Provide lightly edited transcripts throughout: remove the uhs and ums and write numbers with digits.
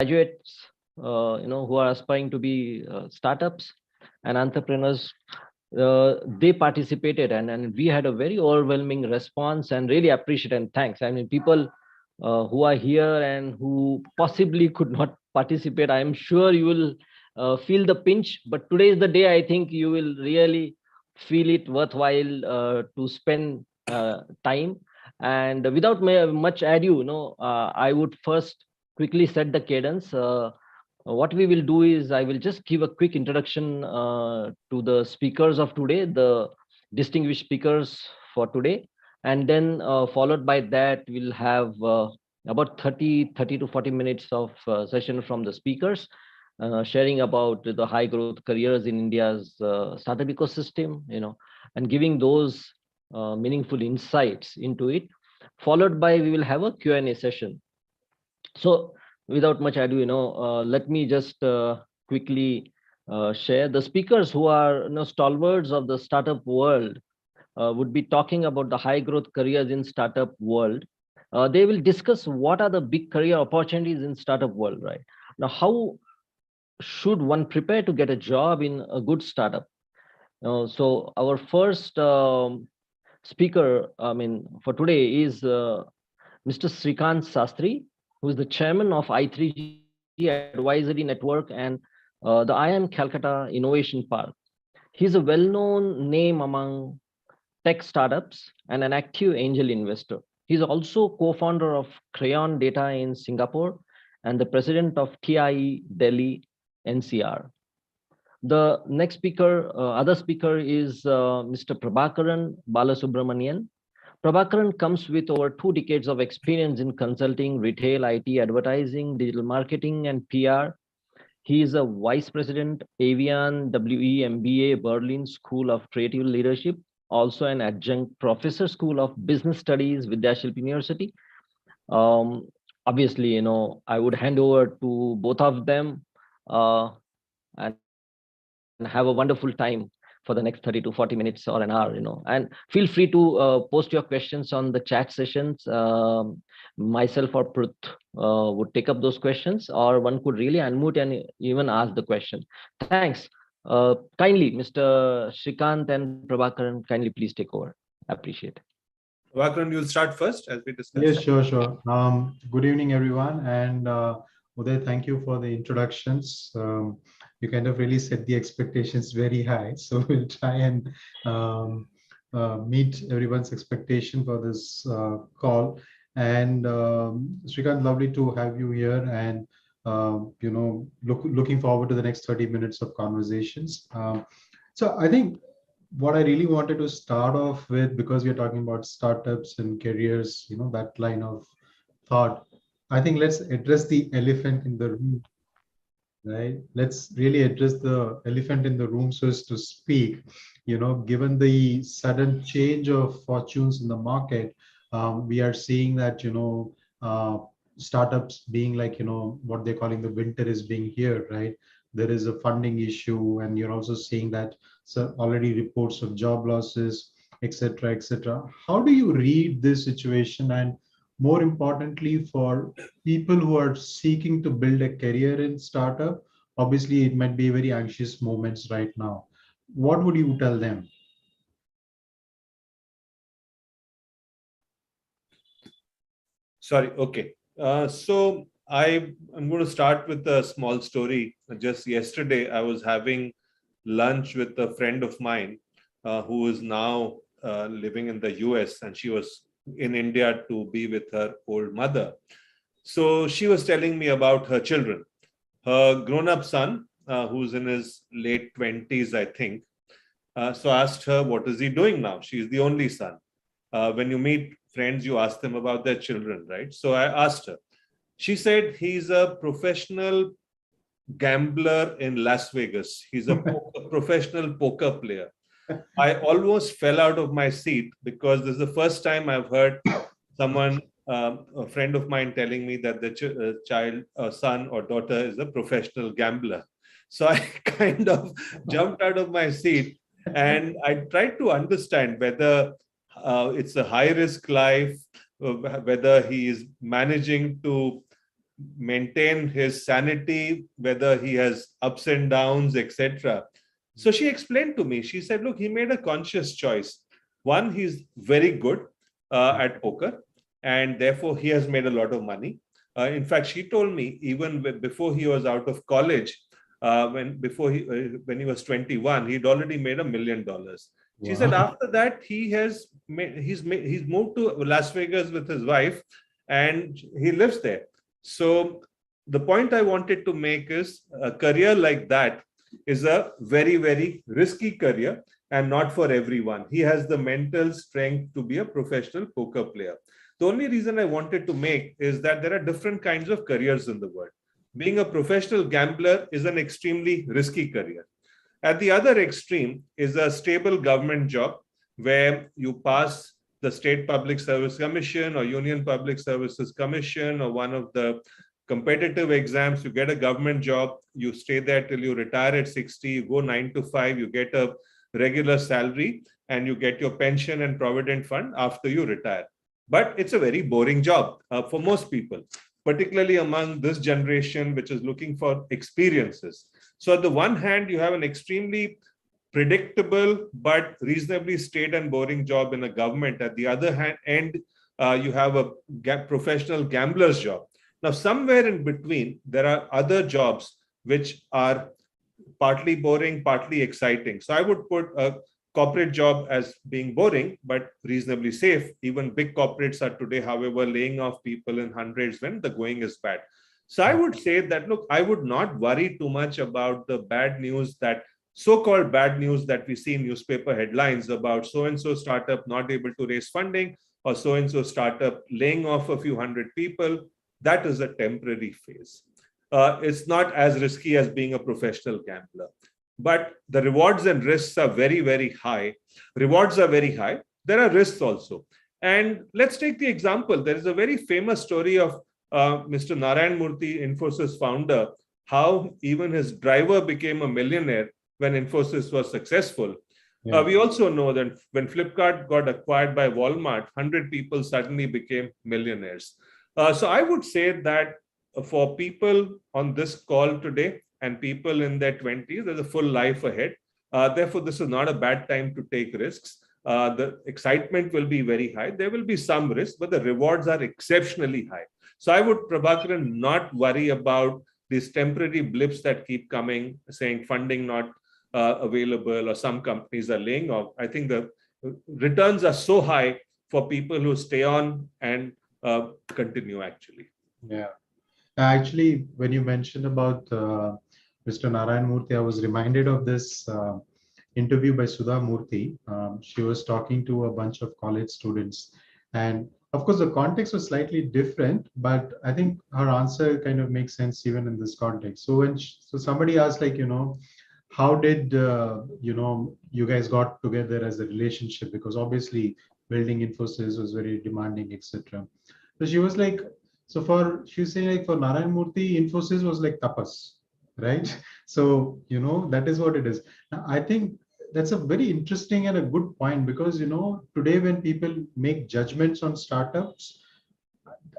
graduates, who are aspiring to be startups and entrepreneurs. They participated, and we had a very overwhelming response, and really appreciate and thanks. I mean, people who are here and who possibly could not participate, I am sure you will feel the pinch, but today is the day. I think you will really feel it worthwhile to spend time. And without much ado, I would first quickly set the cadence. What we will do is I will just give a quick introduction to the speakers of today, the distinguished speakers for today, and then followed by that we'll have about 30 to 40 minutes of session from the speakers, sharing about the high growth careers in India's startup ecosystem, and giving those meaningful insights into it. Followed by we will have a Q&A session. So without much ado, let me just quickly share the speakers who are stalwarts of the startup world. Would be talking about the high growth careers in startup world. They will discuss what are the big career opportunities in startup world, right? Now, how should one prepare to get a job in a good startup? So our first speaker, I mean, for today is Mr. Srikant Sastry, who is the chairman of I3G Advisory Network and the IIM Calcutta Innovation Park. He's a well-known name among tech startups and an active angel investor. He's also co-founder of Crayon Data in Singapore and the president of TIE Delhi NCR. The next speaker, other speaker is Mr. Prabhakaran Balasubramanian. Prabhakaran comes with over 2 decades of experience in consulting, retail, IT, advertising, digital marketing, and PR. He is a vice president, Avian WE MBA, Berlin School of Creative Leadership, also an adjunct professor, School of Business Studies, Vidyashilpi University. Obviously, I would hand over to both of them and have a wonderful time for the next 30 to 40 minutes or an hour, and feel free to post your questions on the chat sessions. Myself or Prut would take up those questions, or one could really unmute and even ask the question. Thanks. Kindly, Mr. Shrikant and Prabhakaran, kindly please take over. Appreciate it. Prabhakaran, you'll start first as we discuss. Yes, sure. Good evening, everyone. And Uday, thank you for the introductions. You kind of really set the expectations very high. So we'll try and meet everyone's expectation for this call. And Srikant, lovely to have you here, and looking forward to the next 30 minutes of conversations. So I think what I really wanted to start off with, because we're talking about startups and careers, that line of thought, I think let's address the elephant in the room, right? Let's really address the elephant in the room, so as to speak. Given the sudden change of fortunes in the market, we are seeing that, startups being like, what they're calling the winter is being here, right? There is a funding issue, and you're also seeing that already reports of job losses, etc., etc. How do you read this situation? And more importantly, for people who are seeking to build a career in startup, obviously it might be very anxious moments right now. What would you tell them? Sorry. Okay. So I'm going to start with a small story. Just yesterday, I was having lunch with a friend of mine who is now living in the US, and she was in India to be with her old mother. So she was telling me about her children. Her grown-up son, who's in his late 20s, I think. So I asked her, what is he doing now? She's the only son. When you meet friends, you ask them about their children, right? So I asked her. She said he's a professional gambler in Las Vegas. He's a professional poker player. I almost fell out of my seat, because this is the first time I've heard someone, a friend of mine, telling me that the child, son or daughter is a professional gambler. So I kind of jumped out of my seat, and I tried to understand whether it's a high-risk life, whether he is managing to maintain his sanity, whether he has ups and downs, etc. So she explained to me, she said, look, he made a conscious choice. One, he's very good at poker, and therefore he has made a lot of money. In fact, she told me even before he was out of college, when he was 21, he'd already made $1 million. She said after that he's moved to Las Vegas with his wife, and he lives there. So the point I wanted to make is a career like that is a very, very risky career and not for everyone. He has the mental strength to be a professional poker player. The only reason I wanted to make is that there are different kinds of careers in the world. Being a professional gambler is an extremely risky career. At the other extreme is a stable government job where you pass the State Public Service Commission or Union Public Services Commission or one of the competitive exams, you get a government job, you stay there till you retire at 60, you go 9 to 5, you get a regular salary, and you get your pension and provident fund after you retire. But it's a very boring job for most people, particularly among this generation, which is looking for experiences. So on the one hand, you have an extremely predictable but reasonably staid and boring job in a government. At the other hand, you have a professional gambler's job. Now, somewhere in between, there are other jobs which are partly boring, partly exciting. So I would put a corporate job as being boring, but reasonably safe. Even big corporates are today, however, laying off people in hundreds when the going is bad. So I would say that, look, I would not worry too much about the bad news, that so-called bad news that we see in newspaper headlines about so-and-so startup not able to raise funding or so-and-so startup laying off a few hundred people. That is a temporary phase. It's not as risky as being a professional gambler. But the rewards and risks are very, very high. Rewards are very high. There are risks also. And let's take the example. There is a very famous story of Mr. Narayan Murthy, Infosys founder, how even his driver became a millionaire when Infosys was successful. Yeah. We also know that when Flipkart got acquired by Walmart, 100 people suddenly became millionaires. So I would say that for people on this call today and people in their 20s, there's a full life ahead. Therefore, this is not a bad time to take risks. The excitement will be very high. There will be some risk, but the rewards are exceptionally high. So I would, Prabhakaran, not worry about these temporary blips that keep coming, saying funding not available or some companies are laying off. I think the returns are so high for people who stay on and continue, actually. Yeah. Actually, when you mentioned about Mr. Narayan Murthy, I was reminded of this interview by Sudha Murthy. She was talking to a bunch of college students. And of course, the context was slightly different, but I think her answer kind of makes sense even in this context. So when somebody asked, like, how did, you guys got together as a relationship? Because obviously building Infosys was very demanding, etc. So she was like, she was saying, like, for Narayan Murthy, Infosys was like tapas, right? So, that is what it is. Now, I think that's a very interesting and a good point, because, today when people make judgments on startups,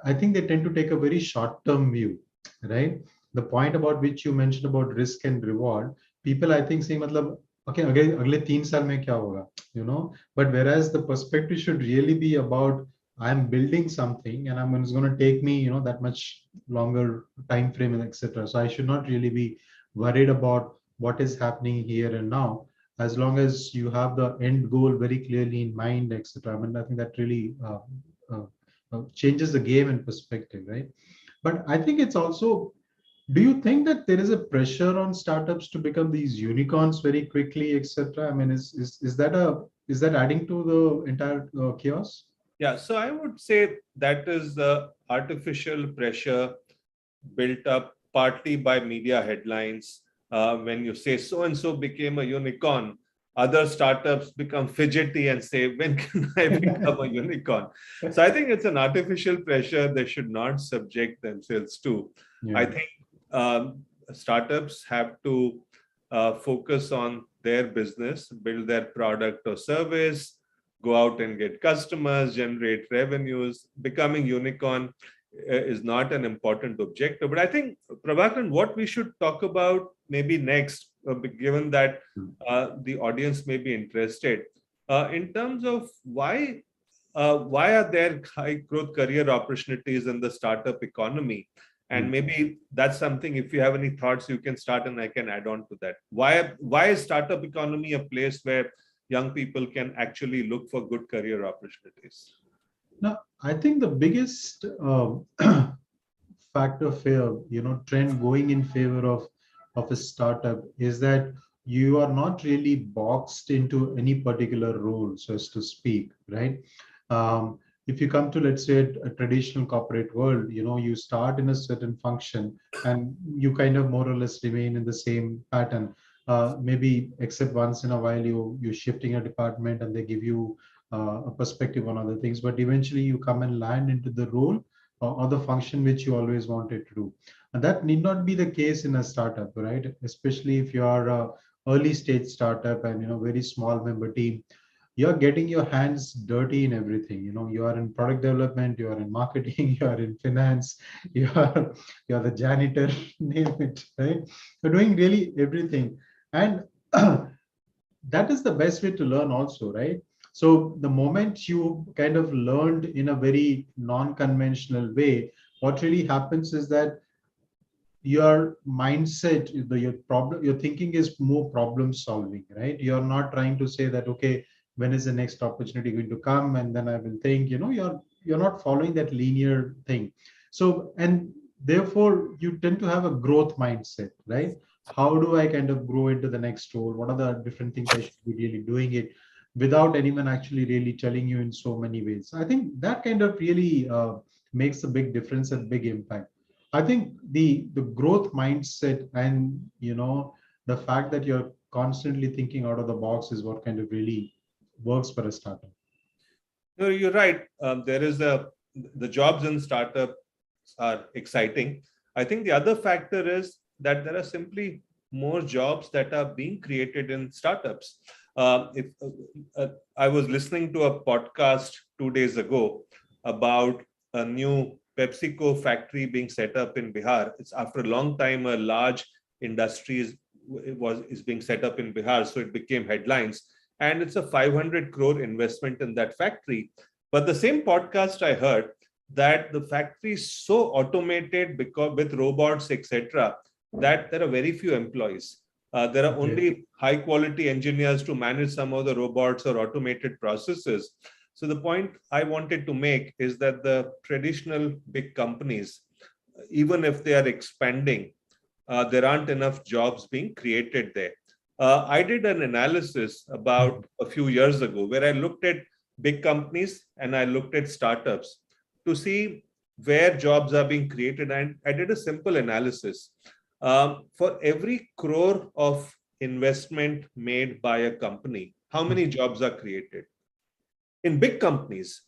I think they tend to take a very short-term view, right? The point about which you mentioned about risk and reward, people, I think, say, okay, agle 3 saal mein kya hoga, but whereas the perspective should really be about, I'm building something and it's going to take me, that much longer time frame, etc. So I should not really be worried about what is happening here and now, as long as you have the end goal very clearly in mind, etc. I think that really changes the game in perspective, right? But I think it's also, do you think that there is a pressure on startups to become these unicorns very quickly, etc.? Is that adding to the entire chaos? Yeah, so I would say that is the artificial pressure built up partly by media headlines. When you say so-and-so became a unicorn, other startups become fidgety and say, when can I become a unicorn? So I think it's an artificial pressure they should not subject themselves to. Yeah. I think startups have to focus on their business, build their product or service, go out and get customers, generate revenues. Becoming unicorn is not an important objective. But I think, Prabhakaran, what we should talk about maybe next, given that the audience may be interested, in terms of why are there high growth career opportunities in the startup economy? And maybe that's something, if you have any thoughts, you can start and I can add on to that. Why is startup economy a place where young people can actually look for good career opportunities? Now, I think the biggest factor fear, trend going in favor of a startup is that you are not really boxed into any particular role, so as to speak, right? If you come to, let's say, a traditional corporate world, you start in a certain function and you kind of more or less remain in the same pattern. Maybe except once in a while you're shifting a department and they give you a perspective on other things, but eventually you come and land into the role or the function which you always wanted to do. And that need not be the case in a startup, right? Especially if you are a early stage startup and very small member team, you're getting your hands dirty in everything. You are in product development, you are in marketing, you are in finance, you're the janitor, name it, right? You're doing really everything. And that is the best way to learn also, right? So the moment you kind of learned in a very non-conventional way, what really happens is that your mindset, your thinking is more problem solving, right? You're not trying to say that, okay, when is the next opportunity going to come? And then I will think, you're not following that linear thing. So, and therefore you tend to have a growth mindset, right? How do I kind of grow into the next role? What are the different things I should be really doing it without anyone actually really telling you in so many ways? I think that kind of really makes a big difference and big impact. I think the growth mindset and the fact that you're constantly thinking out of the box is what kind of really works for a startup. No, you're right. There is the jobs in startups are exciting. I think the other factor is that there are simply more jobs that are being created in startups. I was listening to a podcast 2 days ago about a new PepsiCo factory being set up in Bihar. It's after a long time, a large industry is being set up in Bihar. So it became headlines. And it's a 500 crore investment in that factory. But the same podcast I heard that the factory is so automated because with robots, etc., that there are very few employees. There are only high quality engineers to manage some of the robots or automated processes. So the point I wanted to make is that the traditional big companies, even if they are expanding, there aren't enough jobs being created there. I did an analysis about a few years ago where I looked at big companies and I looked at startups to see where jobs are being created. And I did a simple analysis. For every crore of investment made by a company, how many jobs are created? In big companies,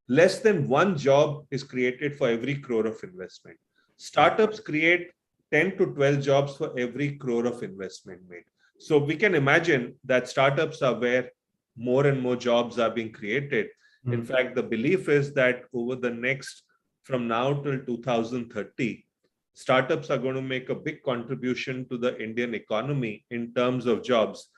less than one job is created for every crore of investment. Startups create 10 to 12 jobs for every crore of investment made. So we can imagine that startups are where more and more jobs are being created. In fact, the belief is that over the next, from now till 2030, startups are going to make a big contribution to the Indian economy in terms of jobs,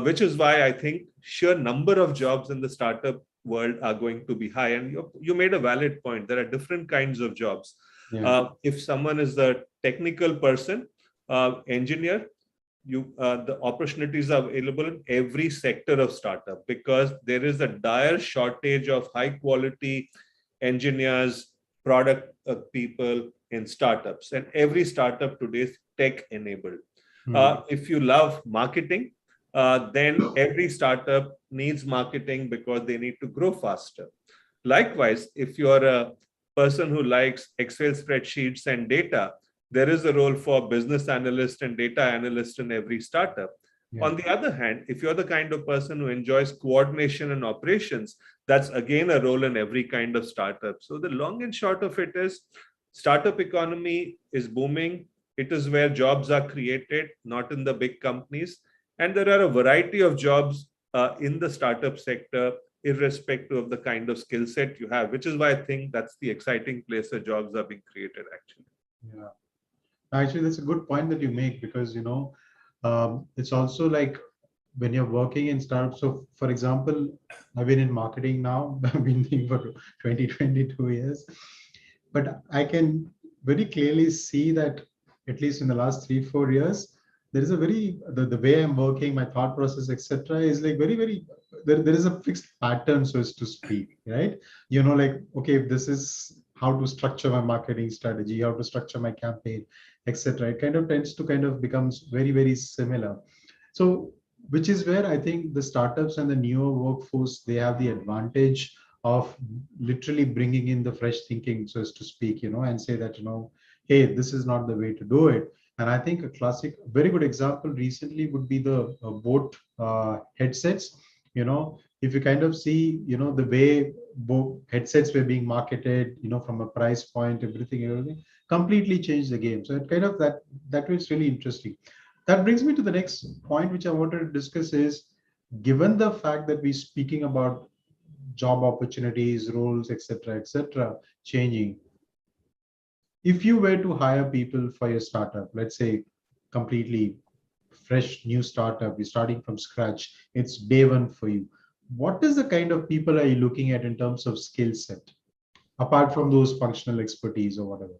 which is why I think sheer number of jobs in the startup world are going to be high. And you made a valid point. There are different kinds of jobs. Yeah. If someone is a technical person, engineer, the opportunities are available in every sector of startup because there is a dire shortage of high quality engineers, product people in startups. And every startup today is tech enabled. If you love marketing, then every startup needs marketing because they need to grow faster. Likewise, if you're a person who likes Excel spreadsheets and data, there is a role for business analyst and data analyst in every startup. Yeah. On the other hand, if you're the kind of person who enjoys coordination and operations, that's again a role in every kind of startup. So the long and short of it is, startup economy is booming. It is where jobs are created, not in the big companies. And there are a variety of jobs in the startup sector irrespective of the kind of skill set you have, which is why I think that's the exciting place where jobs are being created actually. Yeah. Actually, that's a good point that you make, because it's also like when you're working in startups. So, for example, I've been in marketing now. I've been doing for 22 years, but I can very clearly see that at least in the last 3-4 years, there is a very the way I'm working, my thought process, etc., is like very there is a fixed pattern, so as to speak, right? Like, okay, if this is how to structure my marketing strategy, how to structure my campaign, etc. It kind of tends to kind of becomes very similar. So, which is where I think the startups and the newer workforce, they have the advantage of literally bringing in the fresh thinking, so as to speak, and say that, hey, this is not the way to do it. And I think a classic, very good example recently would be the boat headsets. If you kind of see, the way both headsets were being marketed, from a price point, everything completely changed the game. So it kind of that was really interesting. That brings me to the next point, which I wanted to discuss is, given the fact that we're speaking about job opportunities, roles, etc., changing. If you were to hire people for your startup, let's say completely fresh new startup, you're starting from scratch, it's day one for you. What is the kind of people are you looking at in terms of skill set, apart from those functional expertise or whatever?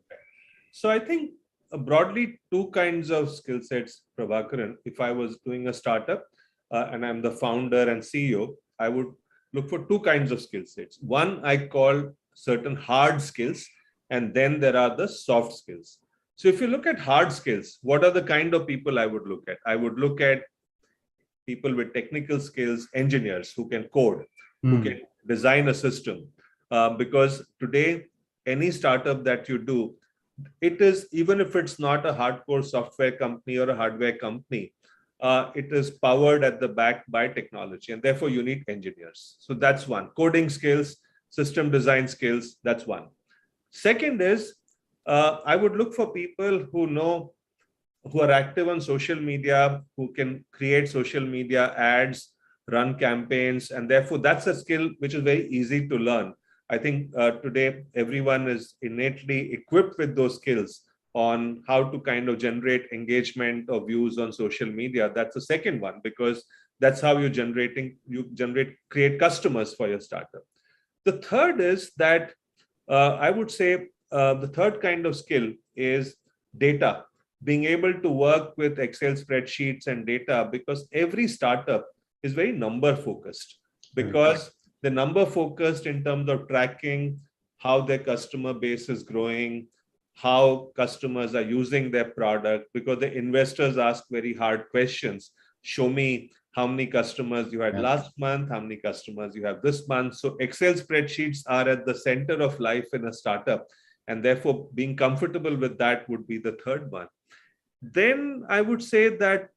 So I think broadly two kinds of skill sets, Prabhakaran. If I was doing a startup and I'm the founder and CEO, I would look for two kinds of skill sets. One I call certain hard skills, and then there are the soft skills. So if you look at hard skills, what are the kind of people I would look at? I would look at people with technical skills, engineers who can code, who can design a system. Because today, any startup that you do, it is, even if it's not a hardcore software company or a hardware company, it is powered at the back by technology, and therefore you need engineers. So that's one. Coding skills, system design skills, that's one. Second is, I would look for people who are active on social media, who can create social media ads, run campaigns, and therefore that's a skill which is very easy to learn. I think today everyone is innately equipped with those skills on how to kind of generate engagement or views on social media. That's the second one, because that's how create customers for your startup. The third is that I would say the third kind of skill is data, being able to work with Excel spreadsheets and data, because every startup is very number focused, because the number focused in terms of tracking how their customer base is growing, how customers are using their product, because the investors ask very hard questions. Show me how many customers you had last month, how many customers you have this month. So Excel spreadsheets are at the center of life in a startup. And therefore, being comfortable with that would be the third one. Then I would say that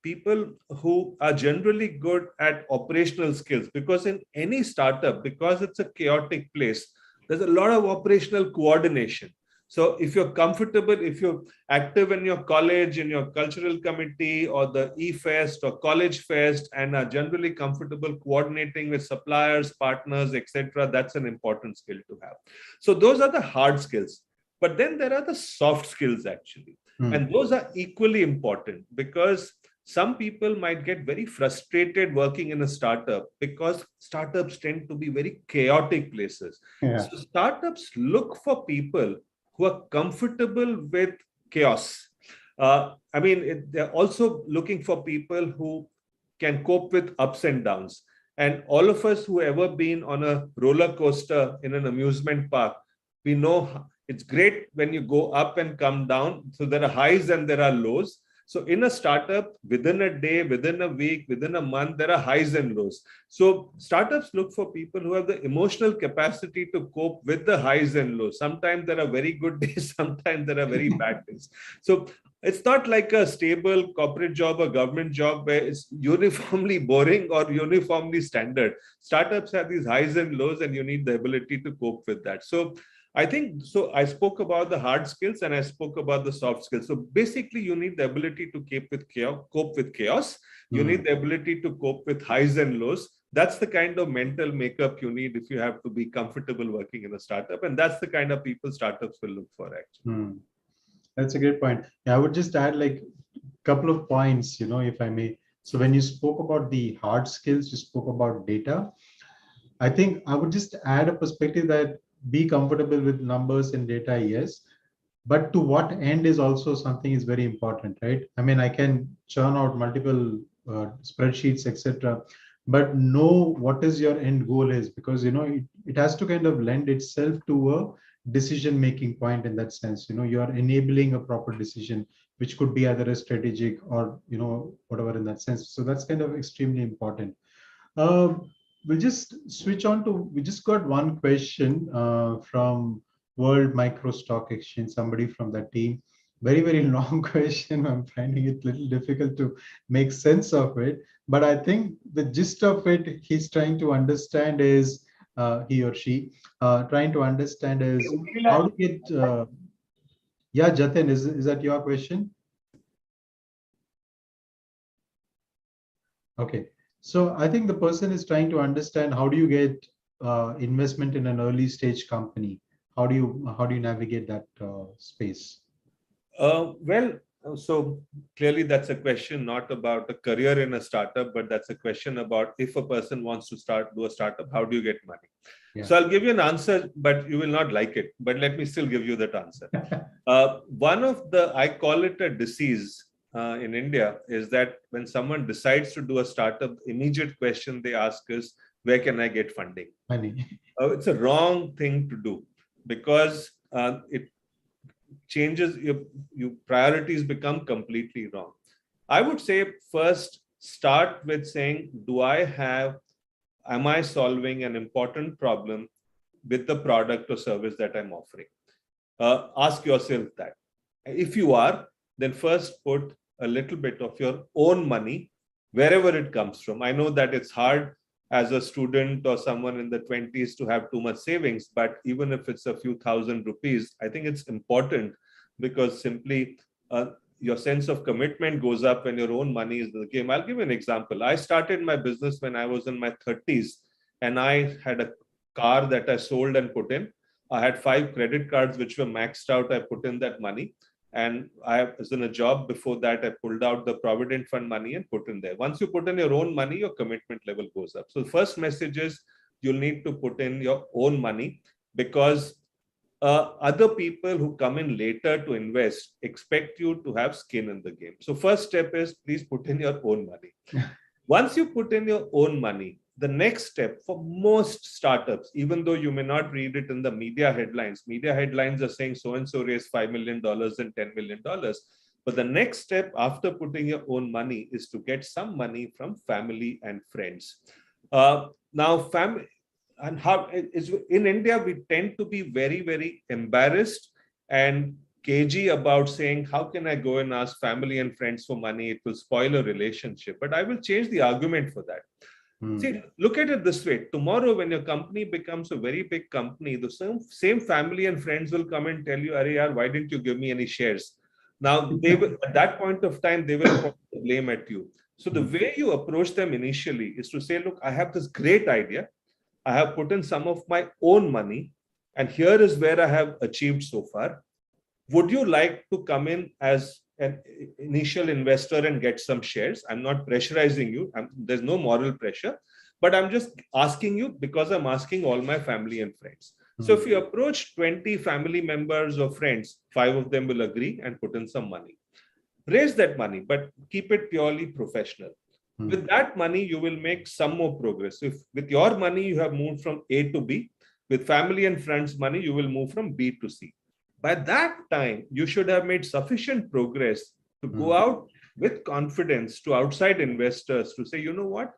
people who are generally good at operational skills, because in any startup, because it's a chaotic place, there's a lot of operational coordination. So if you're comfortable, if you're active in your college, in your cultural committee or the E-Fest or College Fest, and are generally comfortable coordinating with suppliers, partners, etc., that's an important skill to have. So those are the hard skills. But then there are the soft skills actually. And those are equally important, because some people might get very frustrated working in a startup because startups tend to be very chaotic places. So startups look for people who are comfortable with chaos. They're also looking for people who can cope with ups and downs. And all of us who ever been on a roller coaster in an amusement park, we know it's great when you go up and come down. So there are highs and there are lows. So in a startup, within a day, within a week, within a month, there are highs and lows. So startups look for people who have the emotional capacity to cope with the highs and lows. Sometimes there are very good days, sometimes there are very bad days. So it's not like a stable corporate job or government job where it's uniformly boring or uniformly standard. Startups have these highs and lows, and you need the ability to cope with that. So I think, so I spoke about the hard skills and I spoke about the soft skills. So basically you need the ability to cope with chaos. You need the ability to cope with highs and lows, That's the kind of mental makeup you need if you have to be comfortable working in a startup. And that's the kind of people startups will look for, actually. That's a great point. Yeah, I would just add like a couple of points, if I may. So when you spoke about the hard skills, you spoke about data. I think I would just add a perspective that be comfortable with numbers and data, yes, but to what end is also something is very important, right? I mean, I can churn out multiple spreadsheets, etc., but know what is your end goal is, because it has to kind of lend itself to a decision making point. In that sense, you are enabling a proper decision, which could be either a strategic or whatever in that sense. So that's kind of extremely important. We'll just switch on to, we just got one question from World Micro Stock Exchange, somebody from that team. Very, very long question. I'm finding it a little difficult to make sense of it. But I think the gist of it, he's trying to understand is, he or she, trying to understand is how to get, yeah, Jatin, is that your question? Okay. So I think the person is trying to understand, how do you get investment in an early stage company? How do you navigate that space? Well, so clearly that's a question not about a career in a startup, but that's a question about if a person wants to do a startup, how do you get money? Yeah. So I'll give you an answer, but you will not like it. But let me still give you that answer. One of I call it a disease in India, is that when someone decides to do a startup, the immediate question they ask is, where can I get funding? Money. It's a wrong thing to do, because it changes your priorities become completely wrong. I would say first start with saying, am I solving an important problem with the product or service that I'm offering? Ask yourself that. If you are, then first put a little bit of your own money wherever it comes from. I know that it's hard as a student or someone in the 20s to have too much savings, but even if it's a few thousand rupees, I think it's important, because simply your sense of commitment goes up when your own money is in the game. I'll give you an example. I started my business when I was in my 30s, and I had a car that I sold and put in. I had 5 credit cards which were maxed out. I put in that money. And I was in a job before that. I pulled out the Provident Fund money and put in there. Once you put in your own money, your commitment level goes up. So the first message is, you'll need to put in your own money, because other people who come in later to invest expect you to have skin in the game. So first step is, please put in your own money. Once you put in your own money, the next step for most startups, even though you may not read it in the media headlines are saying so-and-so raised $5 million and $10 million. But the next step after putting your own money is to get some money from family and friends. Now, family, and how is in India, we tend to be very, very embarrassed and cagey about saying, how can I go and ask family and friends for money? It will spoil a relationship. But I will change the argument for that. See, look at it this way. Tomorrow, when your company becomes a very big company, the same family and friends will come and tell you, Arey yaar, why didn't you give me any shares? Now, they will, at that point of time, they will point the blame at you. So the way you approach them initially is to say, look, I have this great idea. I have put in some of my own money, and here is where I have achieved so far. Would you like to come in as an initial investor and get some shares? I'm not pressurizing you. There's no moral pressure, but I'm just asking you because I'm asking all my family and friends. So if you approach 20 family members or friends, 5 of them will agree and put in some money. Raise that money, but keep it purely professional. With that money, you will make some more progress. If with your money, you have moved from A to B, with family and friends money, you will move from B to C. By that time, you should have made sufficient progress to go out with confidence to outside investors to say, you know what,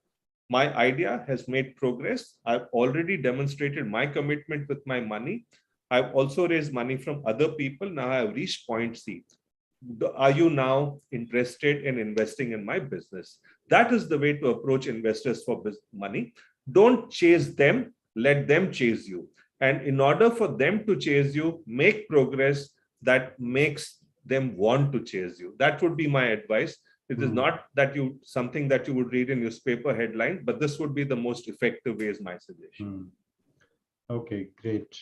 my idea has made progress. I've already demonstrated my commitment with my money. I've also raised money from other people. Now I've reached point C. Are you now interested in investing in my business? That is the way to approach investors for money. Don't chase them, let them chase you. And in order for them to chase you, make progress that makes them want to chase you. That would be my advice. It is not that something that you would read in newspaper headlines, but this would be the most effective way, is my suggestion. Okay, great.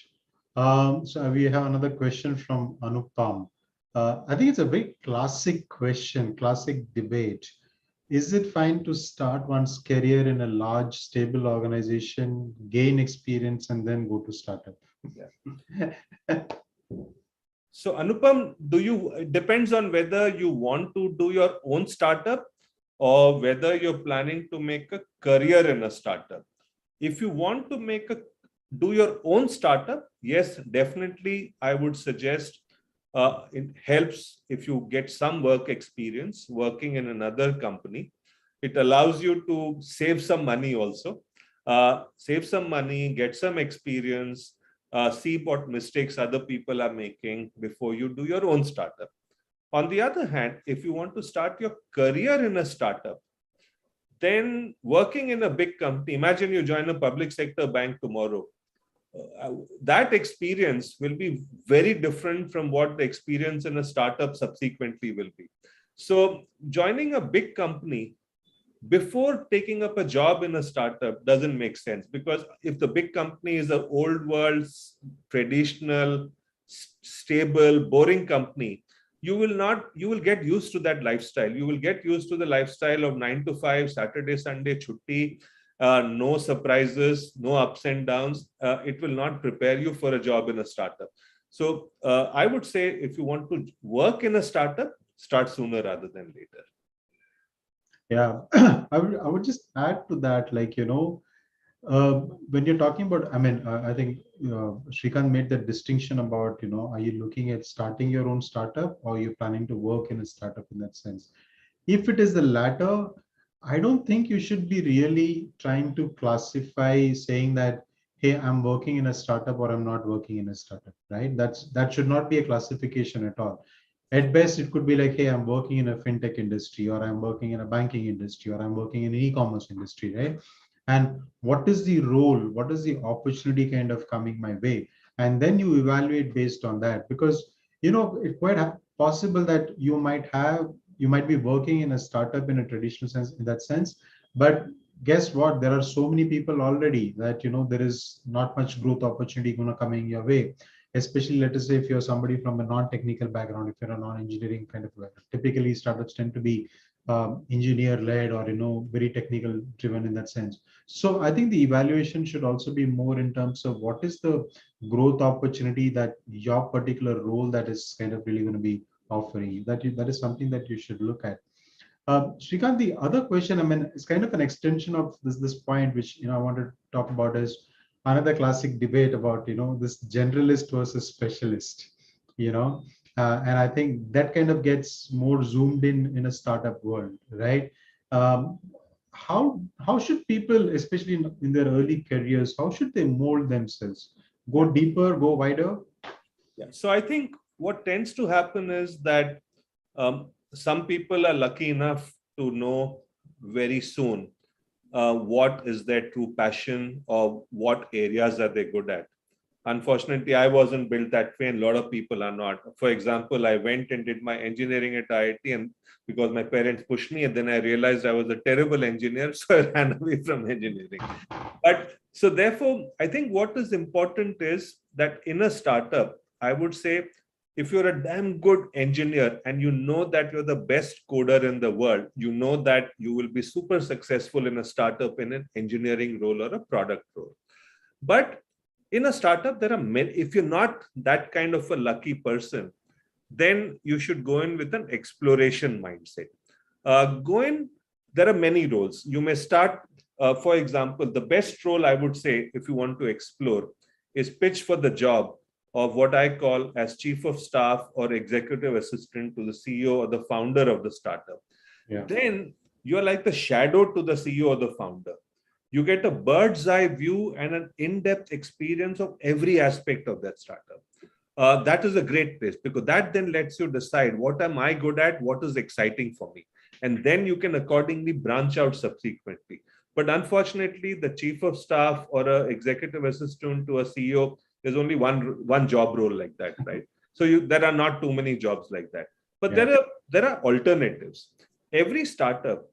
So we have another question from Anupam. I think it's a very classic question, classic debate. Is it fine to start one's career in a large, stable organization, gain experience, and then go to startup? Yeah. So Anupam, it depends on whether you want to do your own startup or whether you're planning to make a career in a startup. If you want to do your own startup, yes, definitely I would suggest it helps if you get some work experience working in another company. It allows you to save some money also. Save some money, get some experience, see what mistakes other people are making before you do your own startup. On the other hand, if you want to start your career in a startup, then working in a big company, imagine you join a public sector bank tomorrow. That experience will be very different from what the experience in a startup subsequently will be. So joining a big company before taking up a job in a startup doesn't make sense, because if the big company is an old world, traditional, stable, boring company, you will get used to that lifestyle. You will get used to the lifestyle of 9 to 5, Saturday, Sunday, chutti, no surprises, no ups and downs. It will not prepare you for a job in a startup. So I would say if you want to work in a startup, start sooner rather than later. Yeah, I would just add to that, like, when you're talking about, I think Shrikant made that distinction about, are you looking at starting your own startup or you're planning to work in a startup in that sense? If it is the latter, I don't think you should be really trying to classify saying that, hey, I'm working in a startup or I'm not working in a startup, right? That should not be a classification at all. At best, it could be like, hey, I'm working in a fintech industry, or I'm working in a banking industry, or I'm working in an e-commerce industry, right? And what is the role, what is the opportunity kind of coming my way? And then you evaluate based on that, because it's quite possible that you might be working in a startup in a traditional sense, in that sense, but guess what, there are so many people already that there is not much growth opportunity going to coming your way, especially let us say if you're somebody from a non-technical background, if you're a non-engineering kind of typically startups tend to be engineer led or very technical driven in that sense. So I think the evaluation should also be more in terms of what is the growth opportunity that your particular role that is kind of really going to be offering you. That is something that you should look at. Shrikant, the other question, it's kind of an extension of this point, which I want to talk about, is another classic debate about this generalist versus specialist. And I think that kind of gets more zoomed in a startup world, right? How should people, especially in their early careers, how should they mold themselves? Go deeper, go wider? Yeah. So I think what tends to happen is that some people are lucky enough to know very soon what is their true passion or what areas are they good at. Unfortunately, I wasn't built that way, and a lot of people are not. For example, I went and did my engineering at IIT, and because my parents pushed me, and then I realized I was a terrible engineer, so I ran away from engineering. But so therefore, I think what is important is that in a startup, I would say, if you're a damn good engineer and you know that you're the best coder in the world, you know that you will be super successful in a startup in an engineering role or a product role. But in a startup, there are many. If you're not that kind of a lucky person, then you should go in with an exploration mindset. There are many roles. You may start, for example, the best role I would say, if you want to explore, is pitch for the job of what I call as chief of staff or executive assistant to the CEO or the founder of the startup. Yeah. Then you're like the shadow to the CEO or the founder. You get a bird's eye view and an in-depth experience of every aspect of that startup. That is a great place, because that then lets you decide, what am I good at? What is exciting for me? And then you can accordingly branch out subsequently. But unfortunately, the chief of staff or an executive assistant to a CEO, there's only one job role like that, right? So there are not too many jobs like that. But there are alternatives. every startup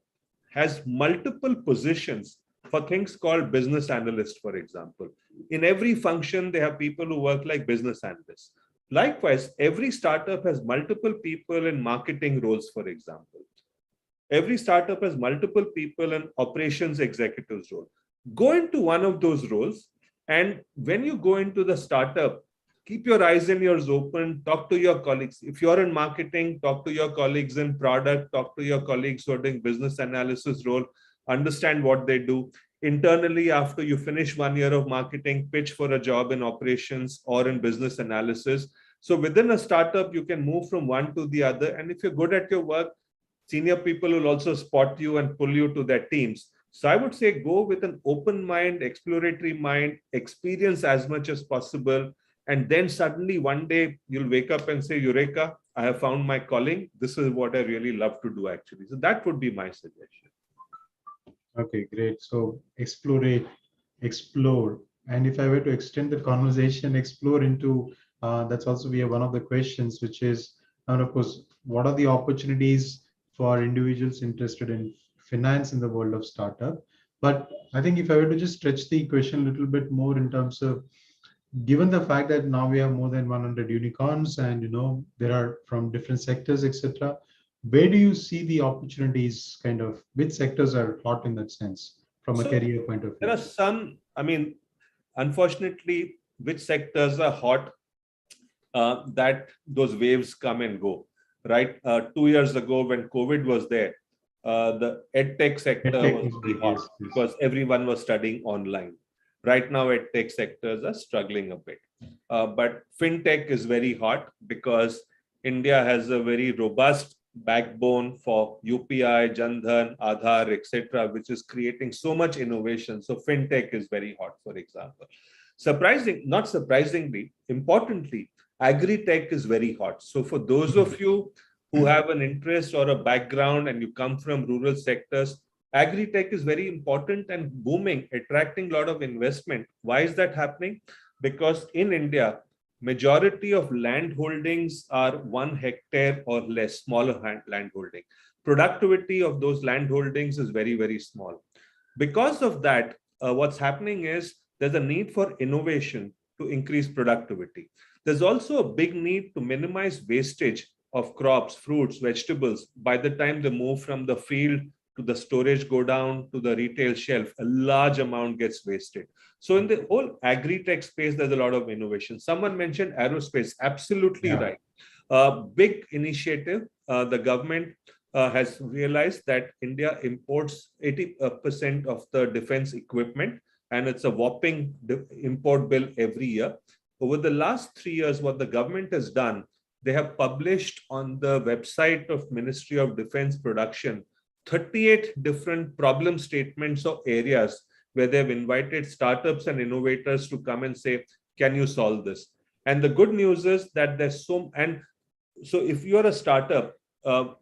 has multiple positions for things called business analyst, for example. In every function, they have people who work like business analysts. Likewise, every startup has multiple people in marketing roles, for example. Every startup has multiple people in operations executives role. Go into one of those roles, and when you go into the startup, keep your eyes and ears open, talk to your colleagues. If you're in marketing, talk to your colleagues in product, talk to your colleagues who are doing business analysis role, understand what they do. Internally, after you finish 1 year of marketing, pitch for a job in operations or in business analysis. So within a startup, you can move from one to the other. And if you're good at your work, senior people will also spot you and pull you to their teams. So I would say go with an open mind, exploratory mind, experience as much as possible. And then suddenly one day you'll wake up and say, Eureka, I have found my calling. This is what I really love to do, actually. So that would be my suggestion. Okay, great. So explore. And if I were to extend the conversation, explore into, that's also we have one of the questions, which is, and of course, what are the opportunities for individuals interested in finance in the world of startup? But I think if I were to just stretch the question a little bit more in terms of, given the fact that now we have more than 100 unicorns and there are from different sectors, etc., where do you see the opportunities, kind of which sectors are hot in that sense from a career point of view? There are some, unfortunately, which sectors are hot, that those waves come and go, right? 2 years ago when COVID was there, the edtech sector was very hot because everyone was studying online. Right now, edtech sectors are struggling a bit. But fintech is very hot because India has a very robust backbone for UPI, Jan Dhan, Aadhaar, etc., which is creating so much innovation. So fintech is very hot, for example. Not surprisingly, importantly, agri-tech is very hot. So for those of you who have an interest or a background and you come from rural sectors, agri-tech is very important and booming, attracting a lot of investment. Why is that happening? Because in India, majority of land holdings are 1 hectare or less, smaller land holding. Productivity of those land holdings is very, very small. Because of that, what's happening is there's a need for innovation to increase productivity. There's also a big need to minimize wastage of crops, fruits, vegetables. By the time they move from the field to the storage go down to the retail shelf, a large amount gets wasted. So in the whole agri-tech space, there's a lot of innovation. Someone mentioned aerospace, absolutely right. Big initiative. The government has realized that India imports 80% of the defense equipment, and it's a whopping import bill every year. Over the last 3 years, what the government has done, they have published on the website of Ministry of Defense Production 38 different problem statements or areas where they've invited startups and innovators to come and say, can you solve this? And the good news is that there's so if you're a startup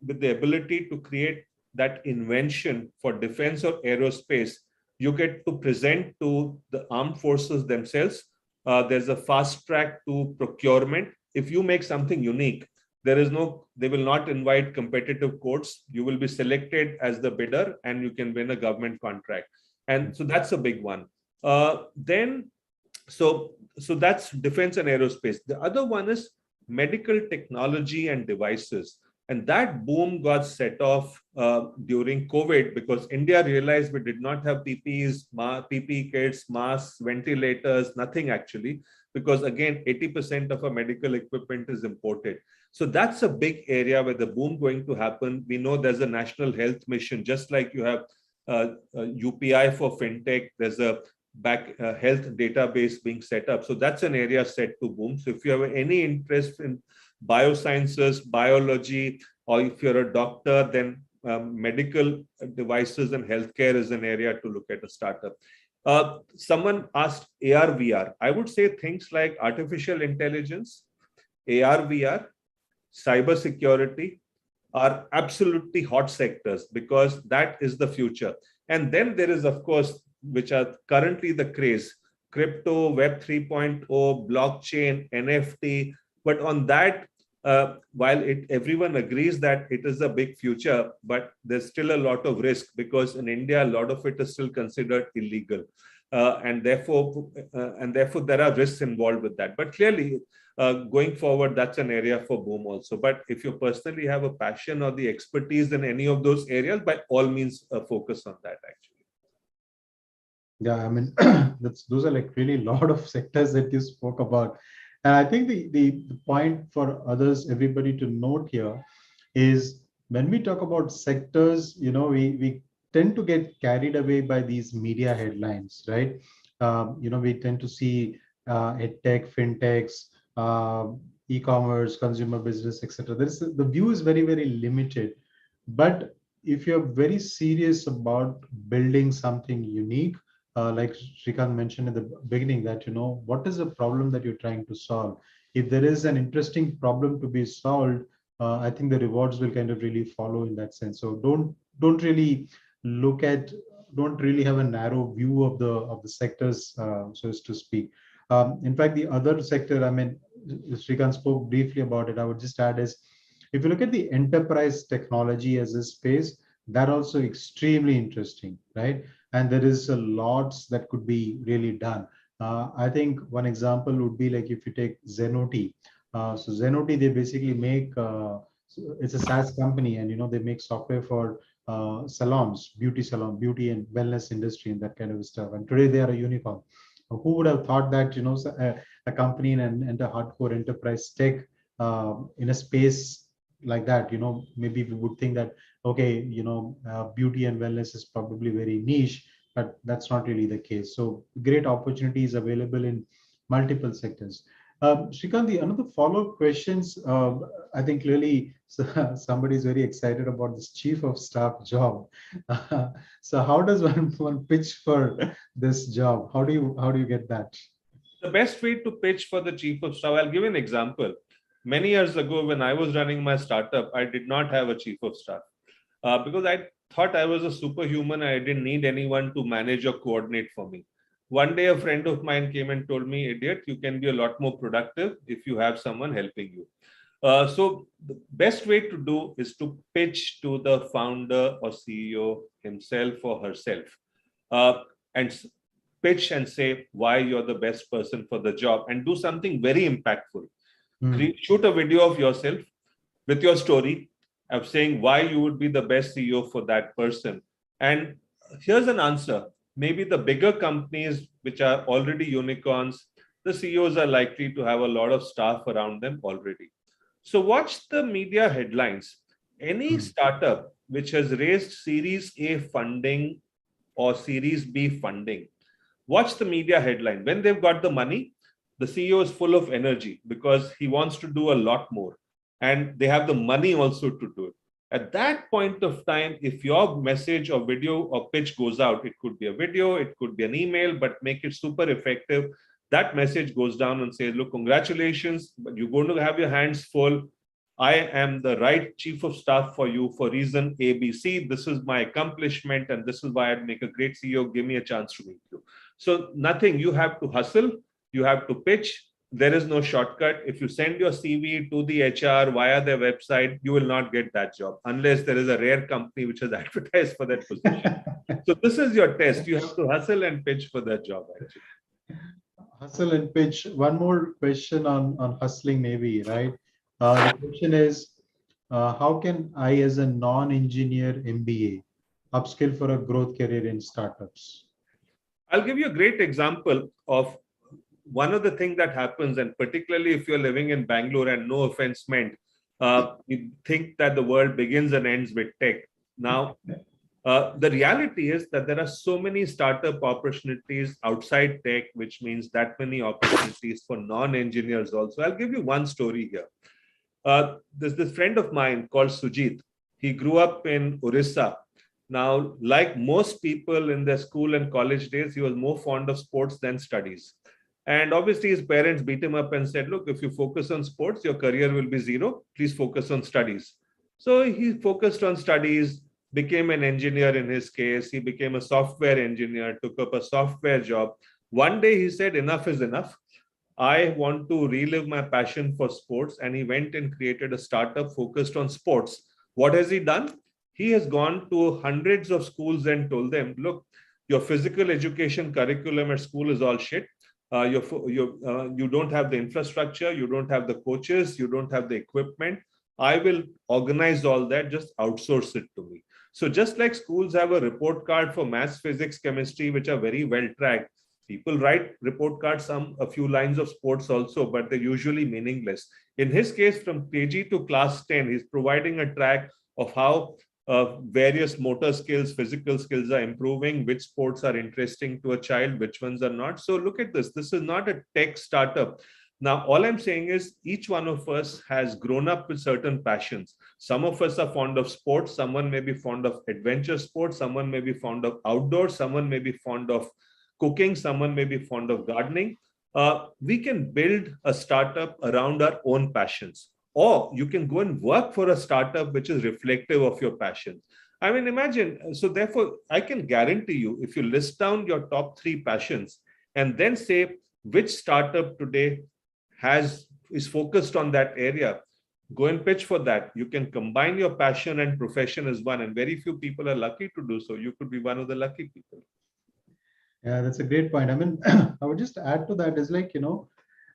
with the ability to create that invention for defense or aerospace, you get to present to the armed forces themselves. There's a fast track to procurement. If you make something unique, they will not invite competitive quotes. You will be selected as the bidder and you can win a government contract. And so that's a big one. So that's defense and aerospace. The other one is medical technology and devices. And that boom got set off during COVID because India realized we did not have PPE kits, masks, ventilators, nothing actually, because again, 80% of our medical equipment is imported. So that's a big area where the boom going to happen. We know there's a national health mission, just like you have UPI for fintech, there's a health database being set up. So that's an area set to boom. So if you have any interest in biosciences, biology, or if you're a doctor, then medical devices and healthcare is an area to look at a startup. Someone asked AR, VR. I would say things like artificial intelligence, AR, VR, cybersecurity are absolutely hot sectors because that is the future. And then there is, of course, which are currently the craze, crypto, Web 3.0, blockchain, NFT. But on that, while everyone agrees that it is a big future, but there's still a lot of risk because in India, a lot of it is still considered illegal. And therefore there are risks involved with that. But clearly, going forward, that's an area for boom also. But if you personally have a passion or the expertise in any of those areas, by all means, focus on that actually. Yeah, I mean, those are like really a lot of sectors that you spoke about. And I think the point for others, everybody to note here is when we talk about sectors, we tend to get carried away by these media headlines, right? We tend to see tech, fintechs, e-commerce, consumer business, etc. The view is very, very limited. But if you're very serious about building something unique, like Shrikant mentioned in the beginning, that what is the problem that you're trying to solve. If there is an interesting problem to be solved, I think the rewards will kind of really follow in that sense. So don't really don't really have a narrow view of the sectors, so as to speak. In fact, the other sector, I mean, Shrikant spoke briefly about it. I would just add is, if you look at the enterprise technology as a space, that also extremely interesting, right? And there is a lots that could be really done. I think one example would be like if you take Zenoti. So Zenoti, they basically make it's a SaaS company, and they make software for salons, beauty and wellness industry, and that kind of stuff. And today they are a unicorn. Who would have thought that a company and a hardcore enterprise tech in a space like that? Maybe we would think that okay, beauty and wellness is probably very niche, but that's not really the case. So great opportunities available in multiple sectors. Shrikant, another follow-up questions. I think clearly somebody is very excited about this chief of staff job. So how does one pitch for this job? How do you get that? The best way to pitch for the chief of staff, I'll give an example. Many years ago, when I was running my startup, I did not have a chief of staff because I thought I was a superhuman. I didn't need anyone to manage or coordinate for me. One day, a friend of mine came and told me, "Idiot, you can be a lot more productive if you have someone helping you." So the best way to do is to pitch to the founder or CEO himself or herself, and pitch and say why you're the best person for the job, and do something very impactful. Shoot a video of yourself with your story of saying why you would be the best CEO for that person. And here's an answer. Maybe the bigger companies, which are already unicorns, the CEOs are likely to have a lot of staff around them already. So watch the media headlines. Any startup which has raised Series A funding or Series B funding, watch the media headline. When they've got the money, the CEO is full of energy because he wants to do a lot more. And they have the money also to do it. At that point of time, if your message or video or pitch goes out, it could be a video, it could be an email, but make it super effective. That message goes down and says, look, congratulations, but you're going to have your hands full. I am the right chief of staff for you for reason ABC. This is my accomplishment, and this is why I'd make a great CEO. Give me a chance to meet you. So nothing, you have to hustle, you have to pitch. There is no shortcut. If you send your CV to the HR via their website, you will not get that job unless there is a rare company which has advertised for that position. So this is your test. You have to hustle and pitch for that job, actually. Hustle and pitch. One more question on hustling, maybe, right? The question is, how can I, as a non-engineer MBA, upskill for a growth career in startups? I'll give you a great example of one of the things that happens, and particularly if you're living in Bangalore, and no offense meant, you think that the world begins and ends with tech. Now, the reality is that there are so many startup opportunities outside tech, which means that many opportunities for non-engineers also. I'll give you one story here. There's this friend of mine called Sujit. He grew up in Orissa. Now, like most people in their school and college days, he was more fond of sports than studies. And obviously, his parents beat him up and said, look, if you focus on sports, your career will be zero. Please focus on studies. So he focused on studies, became an engineer in his case. He became a software engineer, took up a software job. One day he said, enough is enough. I want to relive my passion for sports. And he went and created a startup focused on sports. What has he done? He has gone to hundreds of schools and told them, look, your physical education curriculum at school is all shit. You don't have the infrastructure, you don't have the coaches, you don't have the equipment. I will organize all that, just outsource it to me. So just like schools have a report card for maths, physics, chemistry, which are very well tracked, people write report cards, a few lines of sports also, but they're usually meaningless. In his case, from KG to class 10, he's providing a track of how various motor skills, physical skills are improving, which sports are interesting to a child, which ones are not. So look at this. This is not a tech startup. Now, all I'm saying is each one of us has grown up with certain passions. Some of us are fond of sports. Someone may be fond of adventure sports. Someone may be fond of outdoors. Someone may be fond of cooking. Someone may be fond of gardening. We can build a startup around our own passions. Or you can go and work for a startup which is reflective of your passion. I mean, imagine. So therefore, I can guarantee you, if you list down your top 3 passions and then say which startup today is focused on that area, go and pitch for that. You can combine your passion and profession as one, and very few people are lucky to do so. You could be one of the lucky people. Yeah, that's a great point. I mean, I would just add to that is like,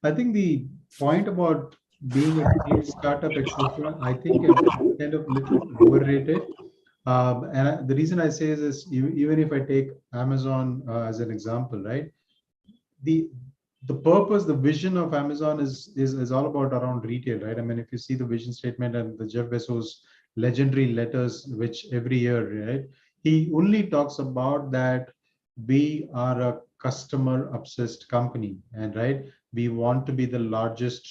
I think the point about being a great startup, etc., I think it's kind of little overrated. And the reason I say is even if I take Amazon as an example, right? The purpose, the vision of Amazon is all about around retail, right? I mean, if you see the vision statement and the Jeff Bezos legendary letters, which every year, right, he only talks about that we are a customer obsessed company, and right, we want to be the largest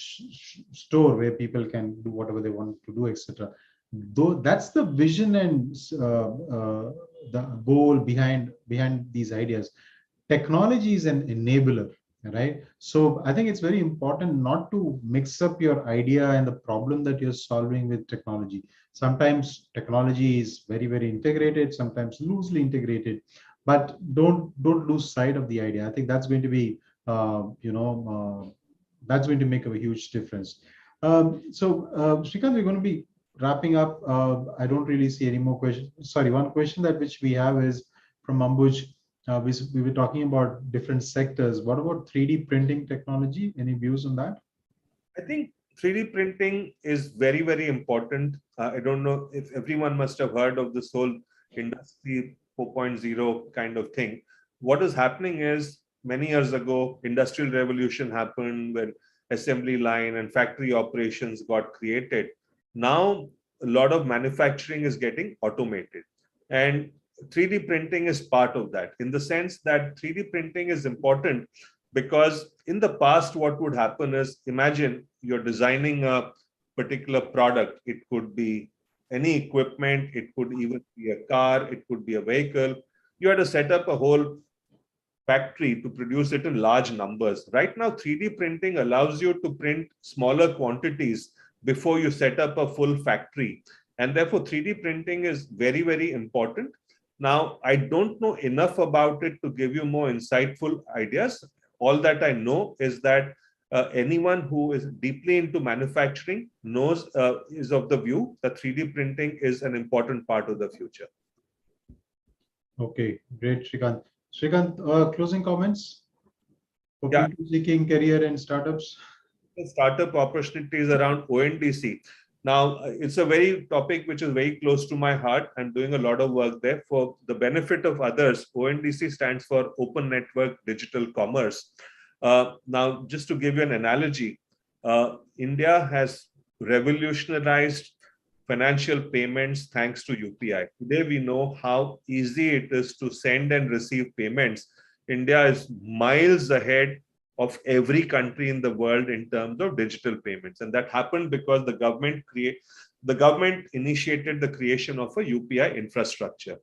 store where people can do whatever they want to do, etc. Though that's the vision and the goal behind these ideas. Technology is an enabler, right? So I think it's very important not to mix up your idea and the problem that you're solving with technology. Sometimes technology is very, very integrated, sometimes loosely integrated, but don't lose sight of the idea. I think that's going to be that's going to make a huge difference. Srikanth, we're going to be wrapping up. I don't really see any more questions. Sorry, one question that which we have is from Ambuj. We were talking about different sectors. What about 3D printing technology? Any views on that? I think 3D printing is very, very important. I don't know if everyone must have heard of this whole industry 4.0 kind of thing. What is happening is many years ago, industrial revolution happened when assembly line and factory operations got created. Now, a lot of manufacturing is getting automated. And 3D printing is part of that, in the sense that 3D printing is important because in the past, what would happen is, imagine you're designing a particular product. It could be any equipment, it could even be a car, it could be a vehicle. You had to set up a whole factory to produce it in large numbers. Right now, 3D printing allows you to print smaller quantities before you set up a full factory. And therefore, 3D printing is very, very important. Now, I don't know enough about it to give you more insightful ideas. All that I know is that anyone who is deeply into manufacturing knows, is of the view that 3D printing is an important part of the future. Okay, great, Srikanth. Srikanth, closing comments for Yeah. people seeking career in startups? Startup opportunities around ONDC. Now, it's a very topic which is very close to my heart. I'm doing a lot of work there for the benefit of others. ONDC stands for Open Network Digital Commerce. Now, just to give you an analogy, India has revolutionized financial payments thanks to UPI. Today, we know how easy it is to send and receive payments. India is miles ahead of every country in the world in terms of digital payments. And that happened because the government initiated the creation of a UPI infrastructure.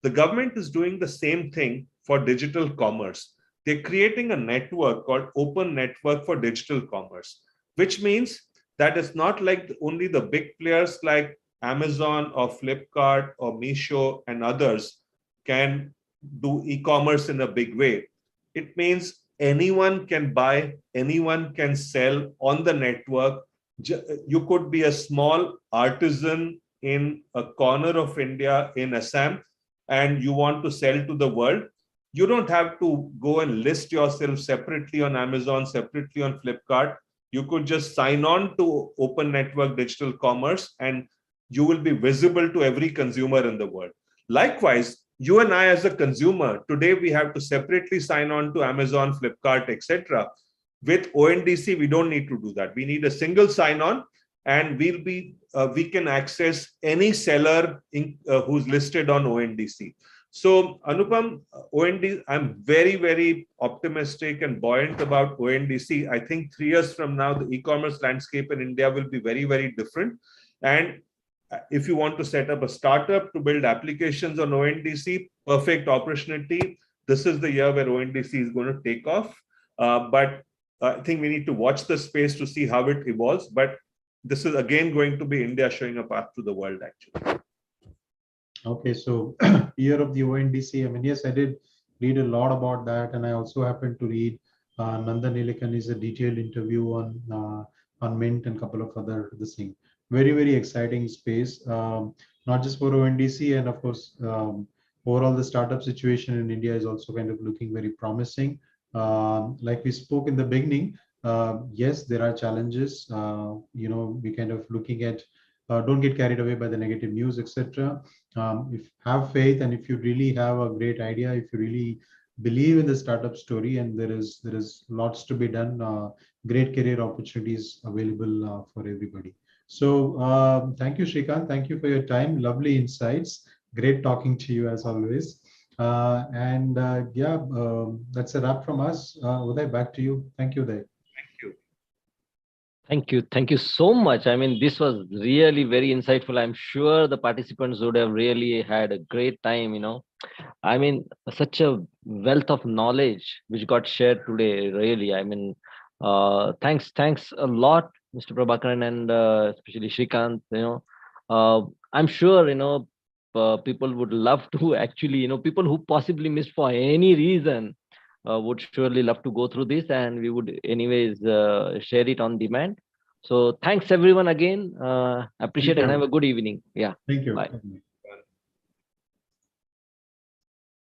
The government is doing the same thing for digital commerce. They're creating a network called Open Network for Digital Commerce, which means that it's not like only the big players like Amazon or Flipkart or Meesho and others can do e-commerce in a big way. It means anyone can buy, anyone can sell on the network. You could be a small artisan in a corner of India in Assam, and you want to sell to the world. You don't have to go and list yourself separately on Amazon, separately on Flipkart. You could just sign on to Open Network Digital Commerce, and you will be visible to every consumer in the world. Likewise, you and I as a consumer, today we have to separately sign on to Amazon, Flipkart, etc. With ONDC, we don't need to do that. We need a single sign-on, and we can access any seller who's listed on ONDC. So, Anupam, I'm very, very optimistic and buoyant about ONDC. I think 3 years from now, the e-commerce landscape in India will be very, very different. And if you want to set up a startup to build applications on ONDC, perfect opportunity. This is the year where ONDC is going to take off. But I think we need to watch the space to see how it evolves. But this is again going to be India showing a path to the world, actually. Okay, so year of the ONDC. I mean, yes, I did read a lot about that, and I also happened to read Nandan Nilekani's a detailed interview on Mint and a couple of other things. Very, very exciting space, not just for ONDC, and of course, overall the startup situation in India is also kind of looking very promising. Like we spoke in the beginning, yes, there are challenges. We kind of looking at don't get carried away by the negative news, etc. If have faith, and if you really have a great idea, if you really believe in the startup story, and there is lots to be done, great career opportunities available for everybody. So thank you, Shrikant. Thank you for your time. Lovely insights. Great talking to you as always. That's a wrap from us. Uday, back to you. Thank you, Uday. Thank you. Thank you. Thank you so much. I mean, this was really very insightful. I'm sure the participants would have really had a great time, I mean, such a wealth of knowledge which got shared today, really. I mean, thanks a lot, Mr. Prabhakaran, and especially Shrikant. I'm sure, people would love to actually, people who possibly missed for any reason would surely love to go through this, and we would anyways share it on demand. So thanks everyone again. Appreciate it, and have a good evening. Yeah. Thank you. Bye.